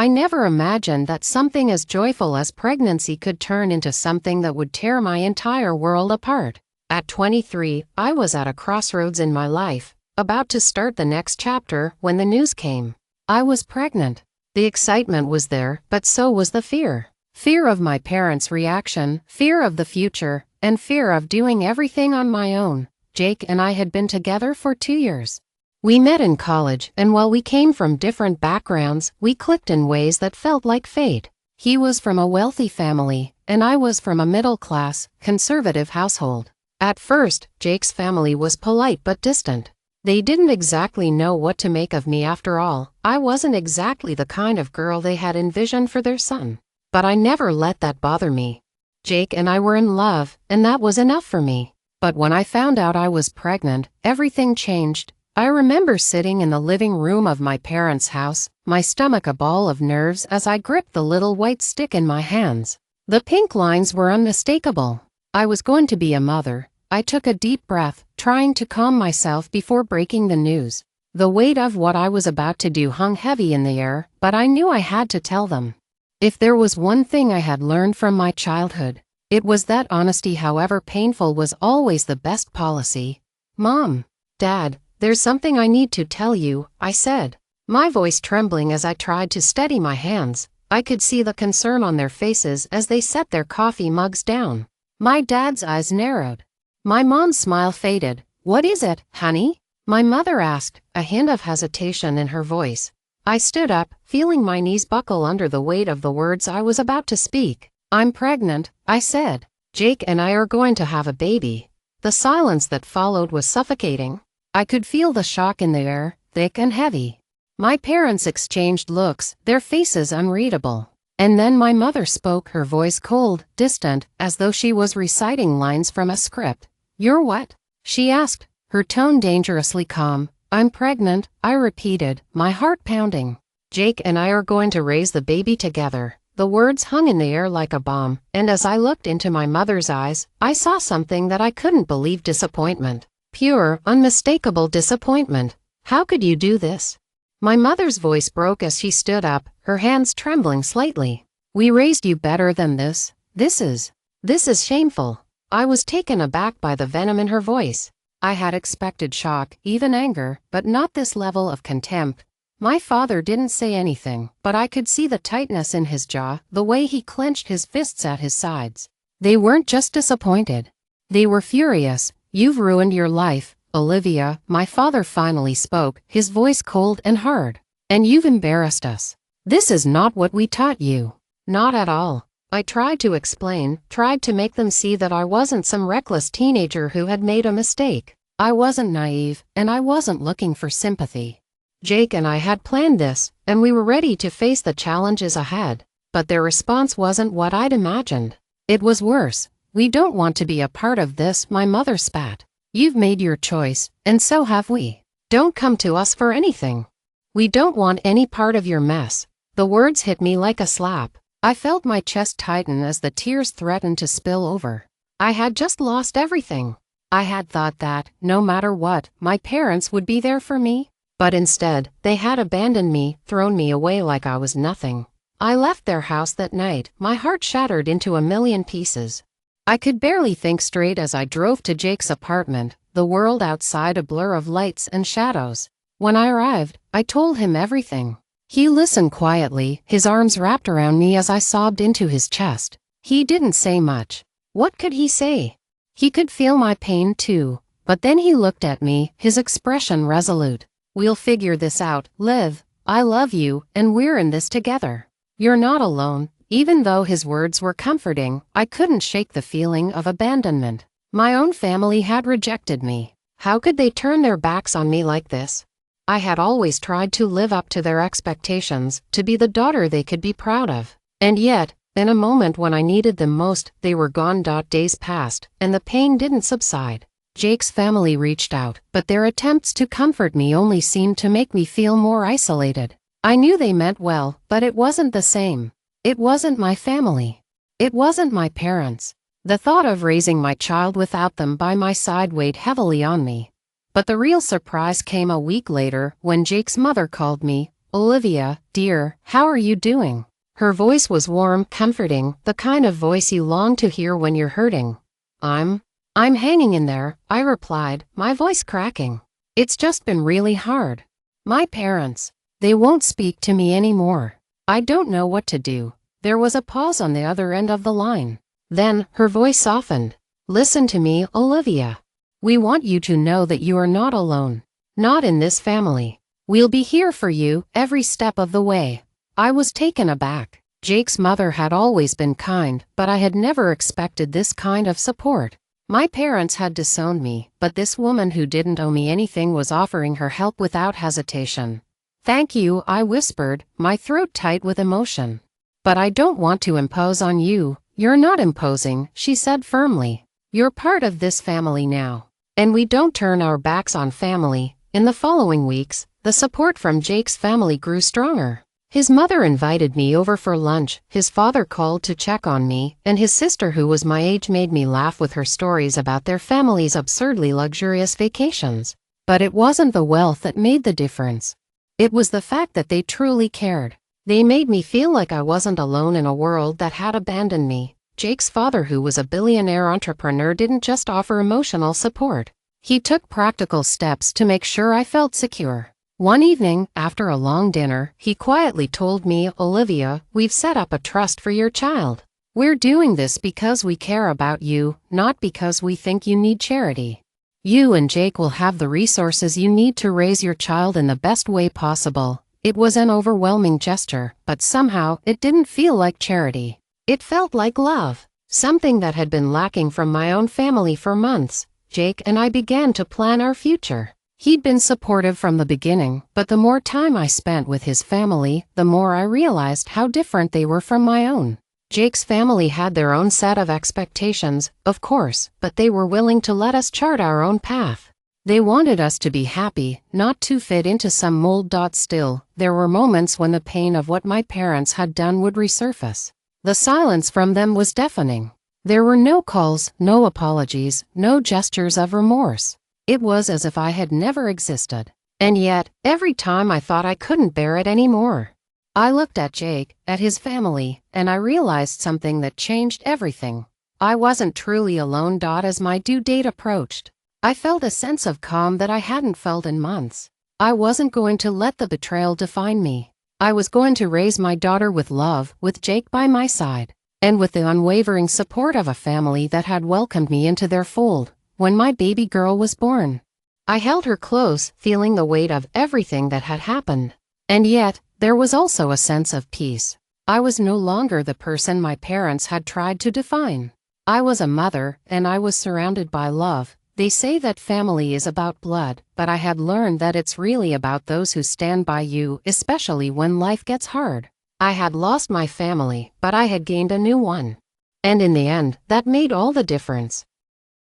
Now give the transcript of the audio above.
I never imagined that something as joyful as pregnancy could turn into something that would tear my entire world apart. At 23, I was at a crossroads in my life, about to start the next chapter when the news came. I was pregnant. The excitement was there, but so was the fear. Fear of my parents' reaction, fear of the future, and fear of doing everything on my own. Jake and I had been together for 2 years. We met in college, and while we came from different backgrounds, we clicked in ways that felt like fate. He was from a wealthy family, and I was from a middle-class, conservative household. At first, Jake's family was polite but distant. They didn't exactly know what to make of me after all. I wasn't exactly the kind of girl they had envisioned for their son. But I never let that bother me. Jake and I were in love, and that was enough for me. But when I found out I was pregnant, everything changed. I remember sitting in the living room of my parents' house, my stomach a ball of nerves as I gripped the little white stick in my hands. The pink lines were unmistakable. I was going to be a mother. I took a deep breath, trying to calm myself before breaking the news. The weight of what I was about to do hung heavy in the air, but I knew I had to tell them. If there was one thing I had learned from my childhood, it was that honesty, however painful, was always the best policy. "Mom, Dad, there's something I need to tell you," I said, my voice trembling as I tried to steady my hands. I could see the concern on their faces as they set their coffee mugs down. My dad's eyes narrowed. My mom's smile faded. "What is it, honey?" my mother asked, a hint of hesitation in her voice. I stood up, feeling my knees buckle under the weight of the words I was about to speak. "I'm pregnant," I said. "Jake and I are going to have a baby." The silence that followed was suffocating. I could feel the shock in the air, thick and heavy. My parents exchanged looks, their faces unreadable. And then my mother spoke, her voice cold, distant, as though she was reciting lines from a script. "You're what?" she asked, her tone dangerously calm. "I'm pregnant," I repeated, my heart pounding. "Jake and I are going to raise the baby together." The words hung in the air like a bomb, and as I looked into my mother's eyes, I saw something that I couldn't believe: disappointment. Pure, unmistakable disappointment. "How could you do this?" My mother's voice broke as she stood up, her hands trembling slightly. "We raised you better than this. This is shameful." I was taken aback by the venom in her voice. I had expected shock, even anger, but not this level of contempt. My father didn't say anything, but I could see the tightness in his jaw, the way he clenched his fists at his sides. They weren't just disappointed. They were furious. "You've ruined your life, Olivia," my father finally spoke, his voice cold and hard. "And you've embarrassed us. This is not what we taught you." "Not at all." I tried to explain, tried to make them see that I wasn't some reckless teenager who had made a mistake. I wasn't naive, and I wasn't looking for sympathy. Jake and I had planned this, and we were ready to face the challenges ahead. But their response wasn't what I'd imagined. It was worse. "We don't want to be a part of this," my mother spat. "You've made your choice, and so have we. Don't come to us for anything. We don't want any part of your mess." The words hit me like a slap. I felt my chest tighten as the tears threatened to spill over. I had just lost everything. I had thought that, no matter what, my parents would be there for me. But instead, they had abandoned me, thrown me away like I was nothing. I left their house that night, my heart shattered into a million pieces. I could barely think straight as I drove to Jake's apartment, the world outside a blur of lights and shadows. When I arrived, I told him everything. He listened quietly, his arms wrapped around me as I sobbed into his chest. He didn't say much. What could he say? He could feel my pain too, but then he looked at me, his expression resolute. "We'll figure this out, Liv. I love you, and we're in this together. You're not alone." Even though his words were comforting, I couldn't shake the feeling of abandonment. My own family had rejected me. How could they turn their backs on me like this? I had always tried to live up to their expectations, to be the daughter they could be proud of. And yet, in a moment when I needed them most, they were gone. Days passed, and the pain didn't subside. Jake's family reached out, but their attempts to comfort me only seemed to make me feel more isolated. I knew they meant well, but it wasn't the same. It wasn't my family. It wasn't my parents. The thought of raising my child without them by my side weighed heavily on me. But the real surprise came a week later when Jake's mother called me, "Olivia, dear, how are you doing?" Her voice was warm, comforting, the kind of voice you long to hear when you're hurting. I'm hanging in there," I replied, my voice cracking. "It's just been really hard. My parents, they won't speak to me anymore. I don't know what to do." There was a pause on the other end of the line. Then, her voice softened. "Listen to me, Olivia. We want you to know that you are not alone. Not in this family. We'll be here for you, every step of the way." I was taken aback. Jake's mother had always been kind, but I had never expected this kind of support. My parents had disowned me, but this woman who didn't owe me anything was offering her help without hesitation. "Thank you," I whispered, my throat tight with emotion. "But I don't want to impose on you." "You're not imposing," she said firmly. "You're part of this family now. And we don't turn our backs on family." In the following weeks, the support from Jake's family grew stronger. His mother invited me over for lunch, his father called to check on me, and his sister who was my age made me laugh with her stories about their family's absurdly luxurious vacations. But it wasn't the wealth that made the difference. It was the fact that they truly cared. They made me feel like I wasn't alone in a world that had abandoned me. Jake's father, who was a billionaire entrepreneur, didn't just offer emotional support. He took practical steps to make sure I felt secure. One evening, after a long dinner, he quietly told me, "Olivia, we've set up a trust for your child. We're doing this because we care about you, not because we think you need charity. You and Jake will have the resources you need to raise your child in the best way possible." It was an overwhelming gesture, but somehow it didn't feel like charity. It felt like love, something that had been lacking from my own family for months. Jake and I began to plan our future. He'd been supportive from the beginning, but the more time I spent with his family, the more I realized how different they were from my own. Jake's family had their own set of expectations, of course, but they were willing to let us chart our own path. They wanted us to be happy, not to fit into some mold. Still, there were moments when the pain of what my parents had done would resurface. The silence from them was deafening. There were no calls, no apologies, no gestures of remorse. It was as if I had never existed. And yet, every time I thought I couldn't bear it anymore, I looked at Jake, at his family, and I realized something that changed everything. I wasn't truly alone. As my due date approached, I felt a sense of calm that I hadn't felt in months. I wasn't going to let the betrayal define me. I was going to raise my daughter with love, with Jake by my side, and with the unwavering support of a family that had welcomed me into their fold. When my baby girl was born, I held her close, feeling the weight of everything that had happened. And yet, there was also a sense of peace. I was no longer the person my parents had tried to define. I was a mother, and I was surrounded by love. They say that family is about blood, but I had learned that it's really about those who stand by you, especially when life gets hard. I had lost my family, but I had gained a new one. And in the end, that made all the difference.